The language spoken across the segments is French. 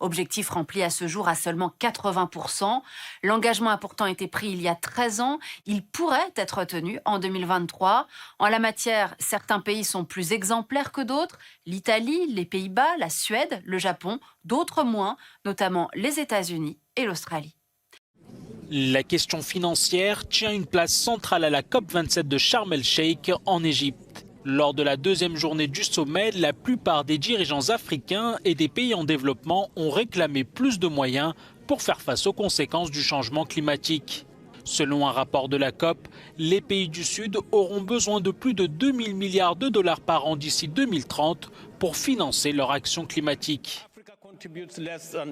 Objectif rempli à ce jour à seulement 80%. L'engagement a pourtant été pris il y a 13 ans. Il pourrait être tenu en 2023. En la matière, certains pays sont plus exemplaires que d'autres. L'Italie, les Pays-Bas, la Suède, le Japon, d'autres moins, notamment les États-Unis et l'Australie. La question financière tient une place centrale à la COP27 de Sharm el-Sheikh en Égypte. Lors de la deuxième journée du sommet, la plupart des dirigeants africains et des pays en développement ont réclamé plus de moyens pour faire face aux conséquences du changement climatique. Selon un rapport de la COP, les pays du Sud auront besoin de plus de 2000 milliards de dollars par an d'ici 2030 pour financer leur action climatique.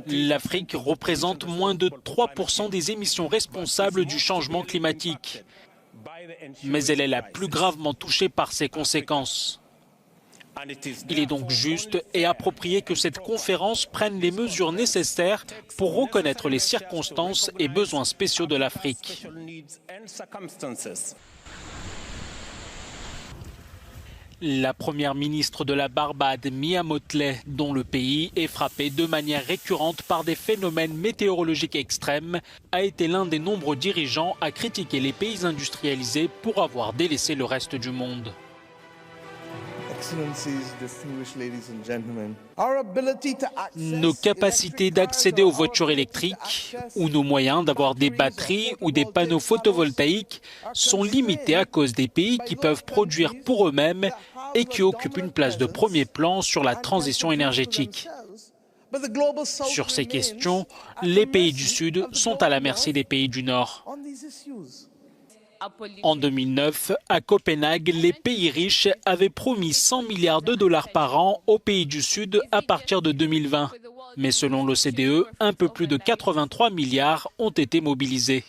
L'Afrique représente moins de 3% des émissions responsables du changement climatique. Mais elle est la plus gravement touchée par ces conséquences. Il est donc juste et approprié que cette conférence prenne les mesures nécessaires pour reconnaître les circonstances et besoins spéciaux de l'Afrique. La première ministre de la Barbade, Mia Mottley, dont le pays est frappé de manière récurrente par des phénomènes météorologiques extrêmes, a été l'un des nombreux dirigeants à critiquer les pays industrialisés pour avoir délaissé le reste du monde. Nos capacités d'accéder aux voitures électriques ou nos moyens d'avoir des batteries ou des panneaux photovoltaïques sont limités à cause des pays qui peuvent produire pour eux-mêmes et qui occupent une place de premier plan sur la transition énergétique. Sur ces questions, les pays du Sud sont à la merci des pays du Nord. En 2009, à Copenhague, les pays riches avaient promis 100 milliards de dollars par an aux pays du Sud à partir de 2020. Mais selon l'OCDE, un peu plus de 83 milliards ont été mobilisés.